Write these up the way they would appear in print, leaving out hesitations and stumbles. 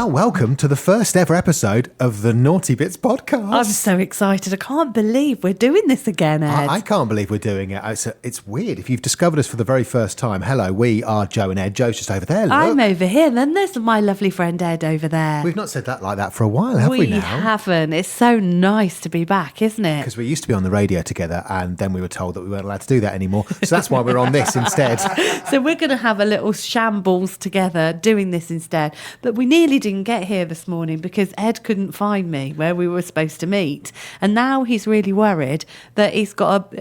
Well, welcome to the first ever episode of the Naughty Bits podcast. I'm so excited. I can't believe we're doing this again, Ed. I can't believe we're doing it. It's weird. If you've discovered us for the very first time, hello, we are Joe and Ed. Joe's just over there. Look. I'm over here, and then there's my lovely friend Ed over there. We've not said that like that for a while, have we now? We haven't. It's so nice to be back, isn't it? Because we used to be on the radio together, and then we were told that we weren't allowed to do that anymore. So that's why we're on this instead. So we're going to have a little shambles together doing this instead. But we nearly didn't get here this morning because Ed couldn't find me where we were supposed to meet. And now he's really worried that he's got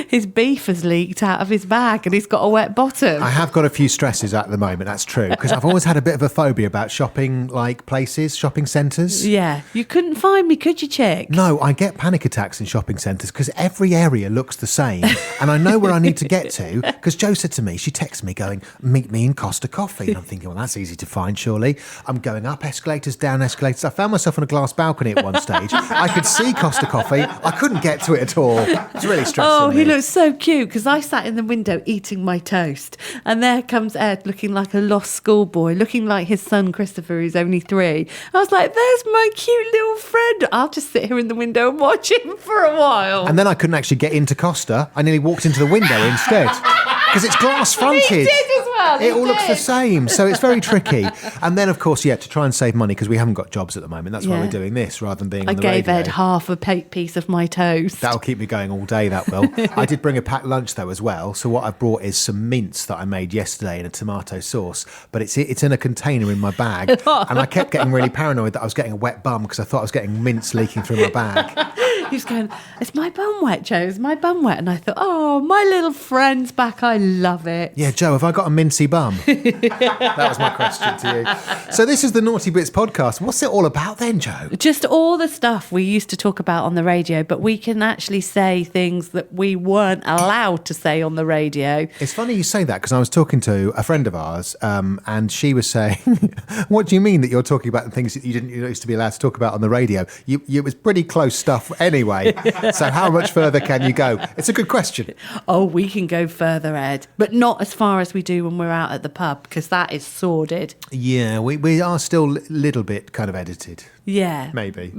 his beef has leaked out of his bag and he's got a wet bottom. I have got a few stresses at the moment, that's true. Because I've always had a bit of a phobia about shopping places, shopping centres. Yeah. You couldn't find me, could you, chick? No, I get panic attacks in shopping centres because every area looks the same. And I know where I need to get to because Joe said to me, she texted me going, meet me in Costa Coffee. And I'm thinking, well, that's easy to find, surely. I'm going up escalators, down escalators. I found myself on a glass balcony at one stage. I could see Costa Coffee. I couldn't get to it at all. It's really stressful. He looks so cute because I sat in the window eating my toast and there comes Ed looking like a lost schoolboy, looking like his son Christopher, who's only 3. I was like, there's my cute little friend. I'll just sit here in the window and watch him for a while. And then I couldn't actually get into Costa. I nearly walked into the window instead because it's glass fronted. He did as well. It all looks the same, so it's very tricky. And then, of course, to try and save money because we haven't got jobs at the moment. That's why we're doing this rather than being on the radio. I gave Ed half a piece of my toast. That'll keep me going all day, that will. I did bring a packed lunch, though, as well. So what I've brought is some mince that I made yesterday in a tomato sauce. But it's in a container in my bag. And I kept getting really paranoid that I was getting a wet bum because I thought I was getting mince leaking through my bag. He was going, is my bum wet, Joe? Is my bum wet? And I thought, oh, my little friend's back. I love it. Yeah, Joe, have I got a mincy bum? That was my question to you. So this is the Naughty Bits podcast. What's it all about then, Joe? Just all the stuff we used to talk about on the radio, but we can actually say things that we weren't allowed to say on the radio. It's funny you say that because I was talking to a friend of ours and she was saying, what do you mean that you're talking about the things that you didn't used to be allowed to talk about on the radio? It was pretty close stuff anyway. So how much further can you go? It's a good question. Oh, we can go further, Ed, but not as far as we do when we're out at the pub because that is sordid. Yeah, we are still a little bit kind of edited. Yeah. Maybe.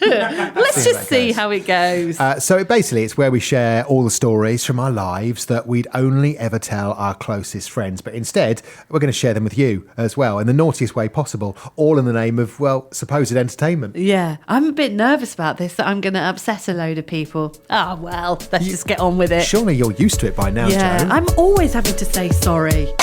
Let's just see how it goes. So it's where we share all the stories from our lives that we'd only ever tell our closest friends. But instead, we're going to share them with you as well in the naughtiest way possible, all in the name of, well, supposed entertainment. Yeah. I'm a bit nervous about this, that I'm going to upset a load of people. Oh, well, let's just get on with it. Surely you're used to it by now, yeah, Joe. I'm always having to say sorry.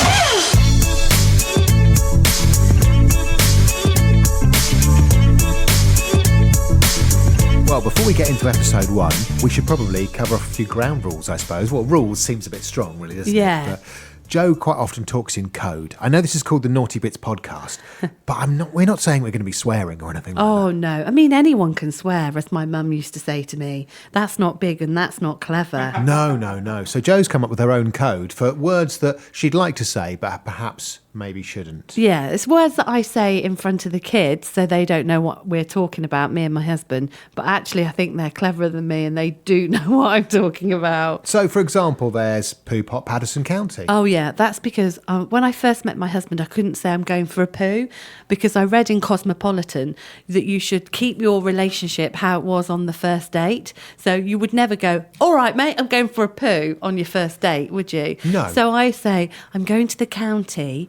Well, before we get into episode 1, we should probably cover off a few ground rules, I suppose. Well, rules seems a bit strong, really, doesn't it? But Joe quite often talks in code. I know this is called the Naughty Bits podcast, but we're not saying we're going to be swearing or anything like that. Oh, no. I mean, anyone can swear, as my mum used to say to me. That's not big and that's not clever. No. So Joe's come up with her own code for words that she'd like to say, but perhaps maybe shouldn't. Yeah, it's words that I say in front of the kids so they don't know what we're talking about, me and my husband. But actually, I think they're cleverer than me and they do know what I'm talking about. So, for example, there's Poo Pot Paterson County. Oh, yeah, that's because when I first met my husband, I couldn't say I'm going for a poo because I read in Cosmopolitan that you should keep your relationship how it was on the first date. So you would never go, all right, mate, I'm going for a poo on your first date, would you? No. So I say, I'm going to the county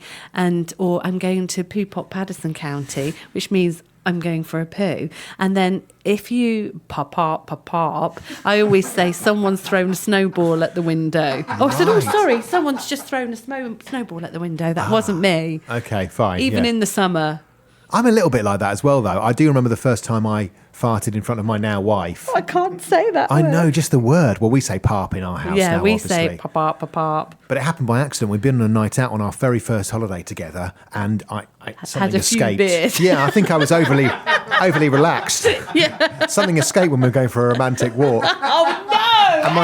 or I'm going to Poo Pot Paterson County, which means I'm going for a poo. And then if you pop, I always say someone's thrown a snowball at the window. Oh, I said, oh, sorry, someone's just thrown a snowball at the window. That wasn't me. Okay, fine. Even in the summer. I'm a little bit like that as well, though. I do remember the first time I farted in front of my now wife. I can't say that I word. know, just the word. Well, we say parp in our house now, Yeah, we obviously. say pop. But it happened by accident. We'd been on a night out on our very first holiday together, and something a few escaped. beers. Yeah, I think I was overly relaxed. Yeah. Something escaped when we were going for a romantic walk. Oh, no! And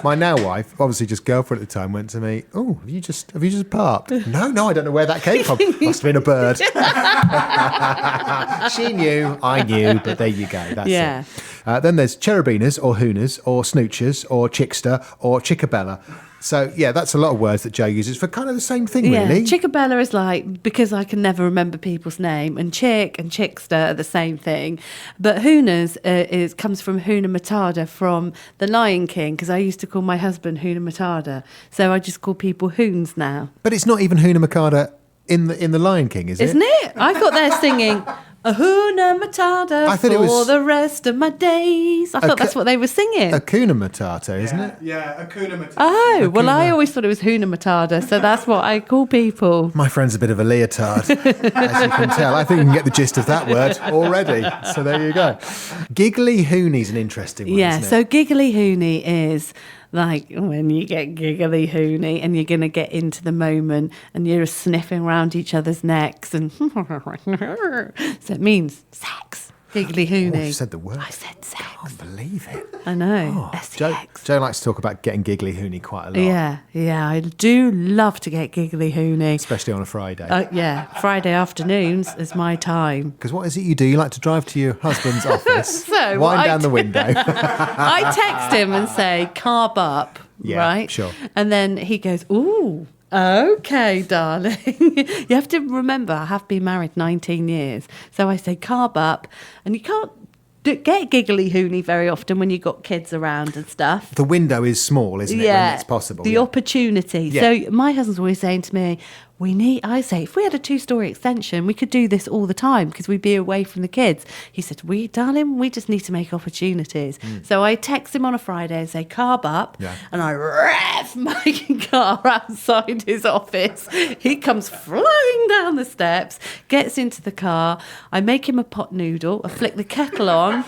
my now wife, obviously just girlfriend at the time, went to me, oh, have you just parped? No, I don't know where that came from. Must have been a bird. She knew, I knew, but there you go. That's it. Then there's cherubinas or hooners or snoochers or chickster or chickabella. So, yeah, that's a lot of words that Joe uses for kind of the same thing, really. Chickabella is like, because I can never remember people's name, and chick and chickster are the same thing. But hooners comes from Hakuna Matata from The Lion King, because I used to call my husband Hakuna Matata. So I just call people hoons now. But it's not even Hakuna Matata in the Lion King, is it? Isn't it? I thought they're singing Hakuna Matata for the rest of my days. I thought that's what they were singing. Hakuna Matata, isn't it? Yeah, Hakuna Matata. Oh, well, I always thought it was Hakuna Matata, so that's what I call people. My friend's a bit of a leotard, as you can tell. I think you can get the gist of that word already. So there you go. Giggily Hooney's an interesting one, isn't it? So Giggily Hooney is like when you get Giggily Hooney and you're going to get into the moment and you're sniffing around each other's necks and so it means sex. Giggily Hooney. Oh, you said the word. I said sex. I can't believe it. I know. Joe likes to talk about getting Giggly Hooney quite a lot. Yeah, I do love to get Giggly Hooney. Especially on a Friday. Friday afternoons is my time. Because what is it you do? You like to drive to your husband's office, So wind down the window. I text him and say, carb up, right? Sure. And then he goes, ooh. Okay, darling. You have to remember, I have been married 19 years. So I say carb up, and you can't get Giggly Hooney very often when you've got kids around and stuff. The window is small, isn't it, when it's possible? The opportunity. Yeah. So my husband's always saying to me, I say, if we had a 2-story extension, we could do this all the time because we'd be away from the kids. He said, darling, we just need to make opportunities. So I text him on a Friday and say, carb up. Yeah. And I rev my car outside his office. He comes flying down the steps, gets into the car. I make him a pot noodle. I flick the kettle on.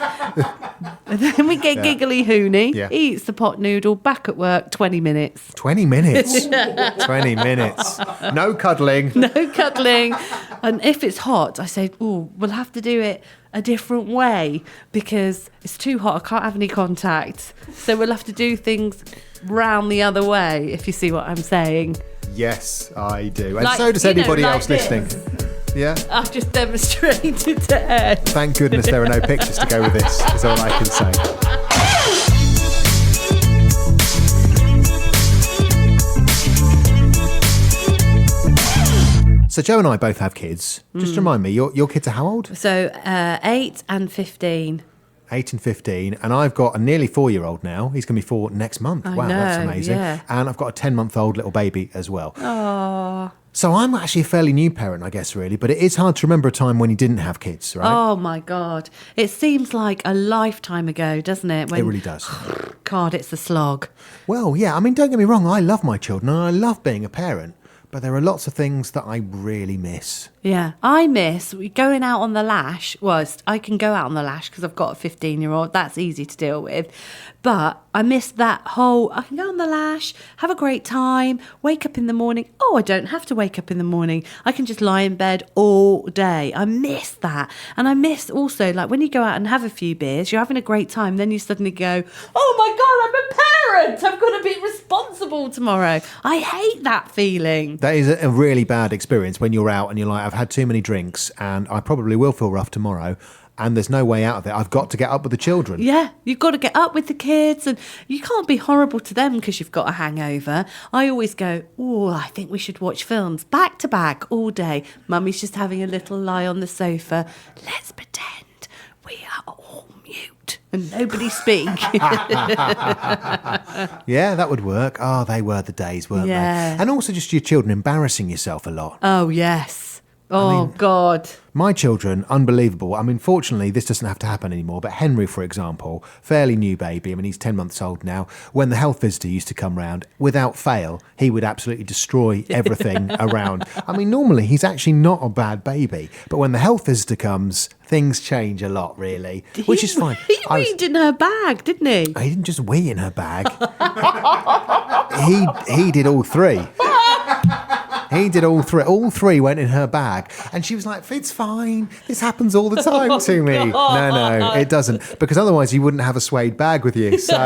And then we get Giggly Hooney. Yeah. He eats the pot noodle, back at work, 20 minutes. 20 minutes? 20 minutes. No cuddling. No cuddling. And if it's hot, I say, we'll have to do it a different way because it's too hot. I can't have any contact. So we'll have to do things round the other way, if you see what I'm saying. Yes, I do. And Like, so does you know, anybody like else this. listening. Yeah? I've just demonstrated to Ed. Thank goodness there are no pictures to go with this, is all I can say. So Joe and I both have kids. Just remind me, your kids are how old? So 8 and 15. 8 and 15. And I've got a nearly 4-year-old now. He's going to be 4 next month. Wow, that's know, amazing. yeah. And I've got a 10-month-old little baby as well. Oh. So I'm actually a fairly new parent, I guess, really. But it is hard to remember a time when you didn't have kids, right? Oh, my God. It seems like a lifetime ago, doesn't it? It really does. God, it's a slog. Well, yeah. I mean, don't get me wrong. I love my children and I love being a parent. But there are lots of things that I really miss. Yeah, I miss going out on the lash. Well, I can go out on the lash because I've got a 15-year-old. That's easy to deal with. But I miss that whole, I can go on the lash, have a great time, wake up in the morning. Oh, I don't have to wake up in the morning. I can just lie in bed all day. I miss that. And I miss also, like, when you go out and have a few beers, you're having a great time. Then you suddenly go, oh, my God, I'm a parent. I've got to be responsible tomorrow. I hate that feeling. That is a really bad experience when you're out and you're like, I've had too many drinks and I probably will feel rough tomorrow. And there's no way out of it. I've got to get up with the children. Yeah, you've got to get up with the kids and you can't be horrible to them because you've got a hangover. I always go, I think we should watch films back to back all day. Mummy's just having a little lie on the sofa. Let's pretend we are all mute and nobody speak. Yeah, that would work. Oh, they were the days, weren't they? And also just your children embarrassing yourself a lot. Oh, yes. Oh, God. My children, unbelievable. I mean, fortunately, this doesn't have to happen anymore. But Henry, for example, fairly new baby. I mean, he's 10 months old now. When the health visitor used to come round, without fail, he would absolutely destroy everything around. I mean, normally, he's actually not a bad baby. But when the health visitor comes, things change a lot, really, which is fine. He weed in her bag, didn't he? He didn't just wee in her bag. he did all three. He did all three. All three went in her bag. And she was like, it's fine. This happens all the time to me. No, it doesn't. Because otherwise you wouldn't have a suede bag with you. So,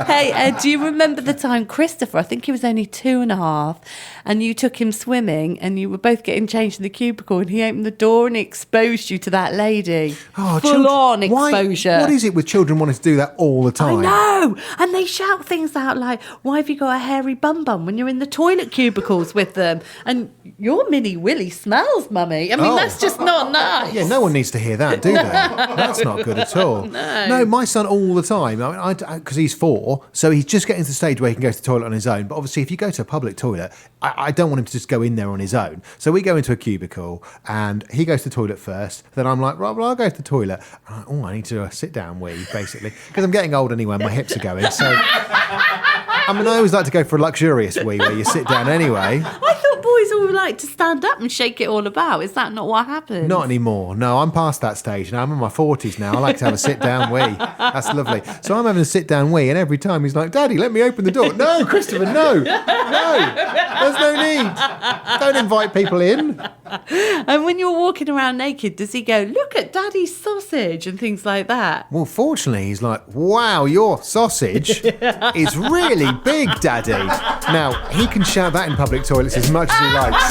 Hey, do you remember the time Christopher, I think he was only 2.5, and you took him swimming and you were both getting changed in the cubicle and he opened the door and he exposed you to that lady. Full on exposure. What is it with children wanting to do that all the time? I know. And they shout things out like, why have you got a hairy bum when you're in the toilet cubicles with them? And your mini willy smells, mummy. I mean, that's just not nice. Yeah, no one needs to hear that, do they? That's not good at all. No, my son all the time, because he's 4, so he's just getting to the stage where he can go to the toilet on his own. But obviously, if you go to a public toilet, I don't want him to just go in there on his own. So we go into a cubicle and he goes to the toilet first. Then I'm like, right, well, I'll go to the toilet. I need to sit down wee, basically. Because I'm getting old anyway and my hips are going. So, I always like to go for a luxurious wee where you sit down anyway. I thought boys all like to stand up and shake it all about. Is that not what happens? Not anymore. No, I'm past that stage now. I'm in my 40s now. I like to have a sit-down wee. That's lovely. So I'm having a sit-down wee, and every time he's like, Daddy, let me open the door. No, Christopher, no. There's no need. Don't invite people in. And when you're walking around naked, does he go, look at Daddy's sausage and things like that? Well, fortunately, he's like, wow, your sausage is really big, Daddy. Now, he can shout that in public toilets as much as he likes.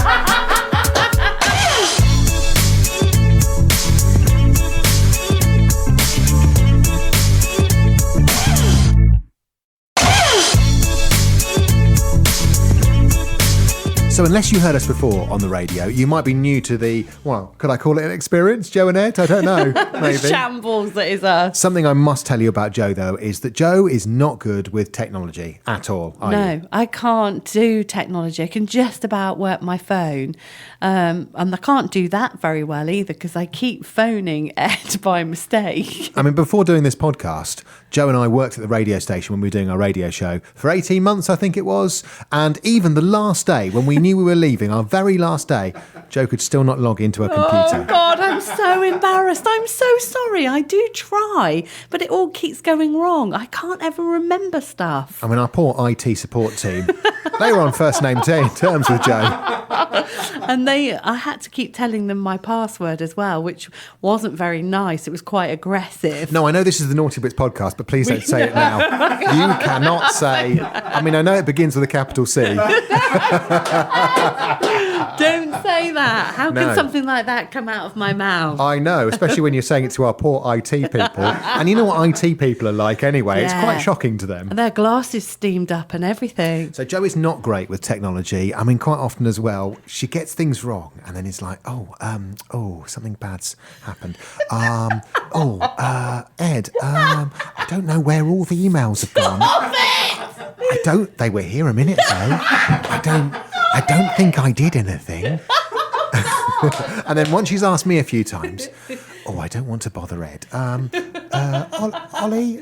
So unless you heard us before on the radio, you might be new to the, well, could I call it an experience, Joe and Ed? I don't know, maybe. The shambles that is us. Something I must tell you about Joe, though, is that Joe is not good with technology at all, are you? I can't do technology. I can just about work my phone. And I can't do that very well either because I keep phoning Ed by mistake. Before doing this podcast, Joe and I worked at the radio station when we were doing our radio show for 18 months, I think it was. And even the last day, when we knew we were leaving, our very last day, Joe could still not log into a computer. Oh, God, I'm so embarrassed. I'm so sorry. I do try, but it all keeps going wrong. I can't ever remember stuff. Our poor IT support team, they were on first name terms with Joe. And I had to keep telling them my password as well, which wasn't very nice. It was quite aggressive. No, I know this is the Naughty Bits podcast, but please don't say it now. You cannot say... I know it begins with a capital C. Don't say that. How can something like that come out of my mouth? I know, especially when you're saying it to our poor IT people. And you know what IT people are like anyway. Yeah. It's quite shocking to them. And their glasses steamed up and everything. So Jo is not great with technology. Quite often as well, she gets things wrong and then it's like, something bad's happened. Ed, I don't know where all the emails have gone. They were here a minute ago. I don't think I did anything. And then once she's asked me a few times, I don't want to bother Ed. Ollie,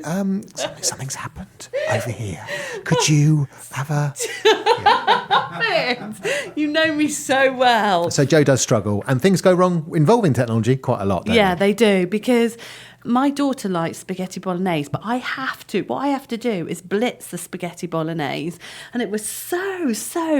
something's happened over here. Could you have a... Yeah. You know me so well. So Jo does struggle, and things go wrong involving technology quite a lot, don't they do, because my daughter likes spaghetti bolognese, but what I have to do is blitz the spaghetti bolognese, and it was so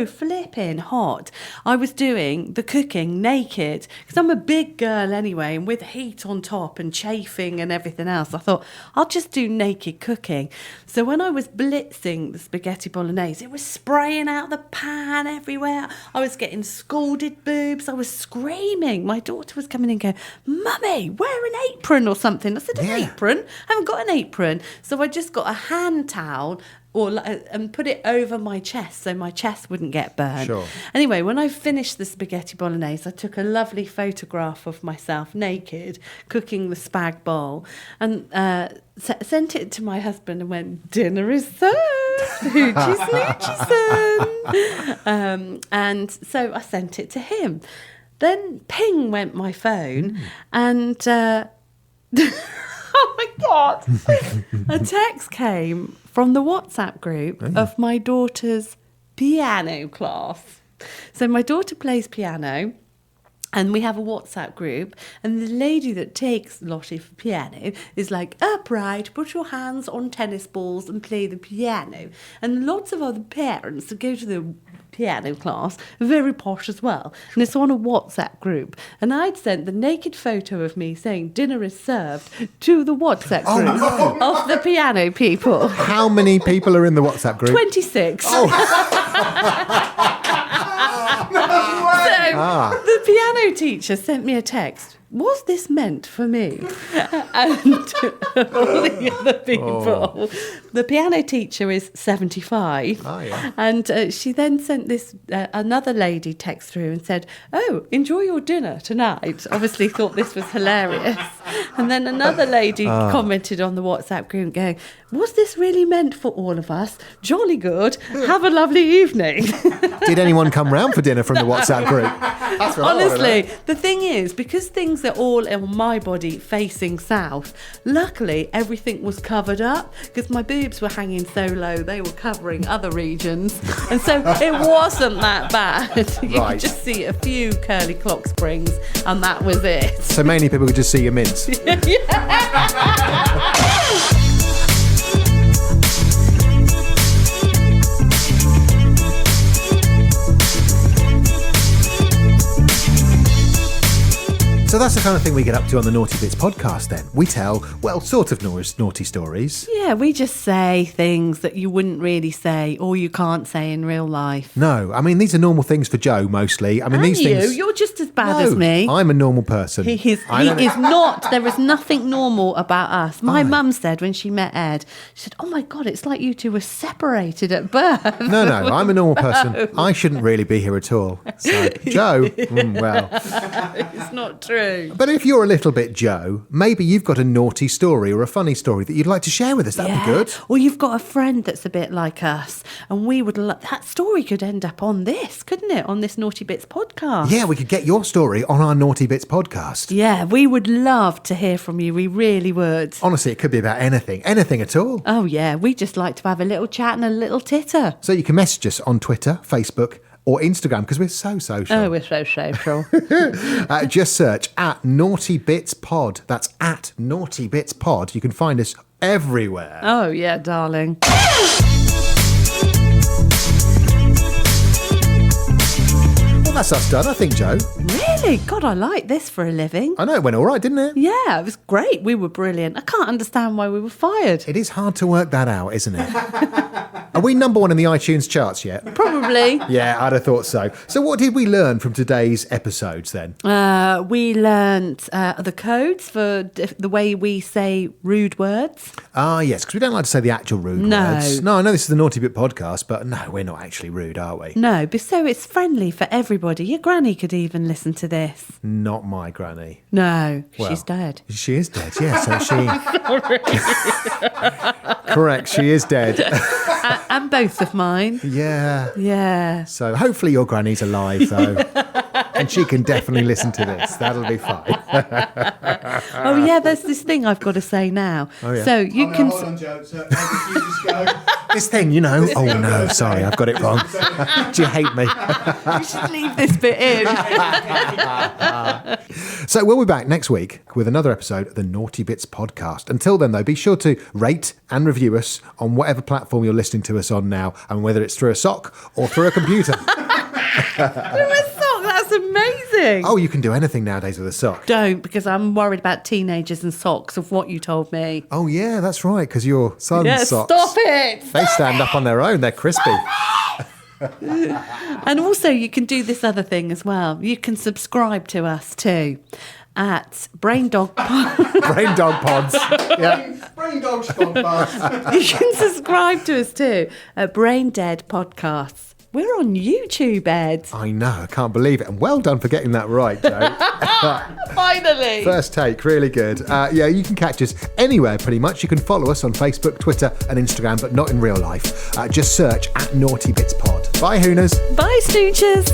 flipping hot. I was doing the cooking naked, because I'm a big girl anyway, and with heat on top and chafing and everything else, I thought, I'll just do naked cooking. So when I was blitzing the spaghetti bolognese, it was spraying out the pan everywhere. I was getting scalded boobs. I was screaming. My daughter was coming in and going, Mummy, wear an apron or something. I said, an apron? I haven't got an apron. So I just got a hand towel and put it over my chest so my chest wouldn't get burned. Sure. Anyway, when I finished the spaghetti bolognese, I took a lovely photograph of myself naked cooking the spag bol and sent it to my husband and went, dinner is served. Hoochie snoochie son. And so I sent it to him. Then ping went my phone and... oh my God! A text came from the WhatsApp group of my daughter's piano class. So my daughter plays piano, and we have a WhatsApp group, and the lady that takes Lottie for piano is like, upright, put your hands on tennis balls and play the piano. And lots of other parents that go to the piano class, very posh as well. And it's on a WhatsApp group. And I'd sent the naked photo of me saying dinner is served to the WhatsApp group of the piano people. How many people are in the WhatsApp group? 26. Oh, So the piano teacher sent me a text. Was this meant for me? And all the other people. The piano teacher is 75. Oh, yeah. And she then sent this another lady text through and said, "Oh, enjoy your dinner tonight." Obviously thought this was hilarious. And then another lady commented on the WhatsApp group going, "Was this really meant for all of us? Jolly good. Have a lovely evening." did anyone come round for dinner from the WhatsApp group? That's what I wanna know. Honestly, the thing is, because things are all on my body facing south, luckily everything was covered up because my boobs were hanging so low, they were covering other regions. And so it wasn't that bad. You Right. could just see a few curly clock springs and that was it. So mainly people could just see your mints. So that's the kind of thing we get up to on the Naughty Bits podcast then. We tell, well, sort of naughty stories. Yeah, we just say things that you wouldn't really say or you can't say in real life. No, I mean, these are normal things for Joe, mostly. I mean, And these things... you're just as bad No, as me. I'm a normal person. He is not. There is nothing normal about us. My mum said when she met Ed, she said, "Oh my God, it's like you two were separated at birth." No, I'm a normal person. I shouldn't really be here at all. So, Joe, well... It's not true. But if you're a little bit Joe, maybe you've got a naughty story or a funny story that you'd like to share with us. That'd be good. Or you've got a friend that's a bit like us, and we would that story could end up on this, couldn't it? On this Naughty Bits podcast. Yeah, we could get your story on our Naughty Bits podcast. Yeah, we would love to hear from you. We really would. Honestly, it could be about anything at all. Oh yeah, we just like to have a little chat and a little titter. So you can message us on Twitter, Facebook, or Instagram, because we're so social. Oh, we're so social. Just search at Naughty Bits Pod. That's at Naughty Bits Pod. You can find us everywhere. Oh yeah, darling. Well, that's us done, I think, Joe. Really? God, I like this for a living. I know, it went all right, didn't it? Yeah, it was great. We were brilliant. I can't understand why we were fired. It is hard to work that out, isn't it? Are we number one in the iTunes charts yet? Probably. Yeah, I'd have thought so. So what did we learn from today's episodes then? We learnt the codes for the way we say rude words. Ah, yes, because we don't like to say the actual rude words. No, I know this is the Naughty Bit podcast, but no, we're not actually rude, are we? No, but so it's friendly for everybody. Your granny could even listen to this. Not my granny. No, Well, she's dead. She is dead, yeah, so she... Correct, she is dead. And both of mine. Yeah. Yeah. So hopefully your granny's alive, though. And she can definitely listen to this. That'll be fine. Oh, yeah, there's this thing I've got to say now. Oh, yeah. So you can... Hold on, Joe. So, how did you just go? This thing, you know... Oh, no, sorry, I've got it wrong. Do you hate me? You should leave this bit in. So we'll be back next week with another episode of the Naughty Bits podcast. Until then, though, be sure to rate and review us on whatever platform you're listening to us on now, and whether it's through a sock or through a computer. Through a sock, that's amazing. Oh, you can do anything nowadays with a sock. Don't, because I'm worried about teenagers and socks of what you told me. Oh, yeah, that's right, because your son's Yeah, socks... stop it. They stand up on their own. They're crispy. And also you can do this other thing as well. You can subscribe to us too at Brain Dog Brain dog pods. Yeah. Brain dog podcast. You can subscribe to us too at Brain Dead Podcasts. We're on YouTube, Ed. I know. I can't believe it. And well done for getting that right, Joe. Finally. First take. Really good. Yeah, you can catch us anywhere pretty much. You can follow us on Facebook, Twitter and Instagram, but not in real life. Just search at Naughty Bits Pod. Bye, Hooners. Bye, Stooches.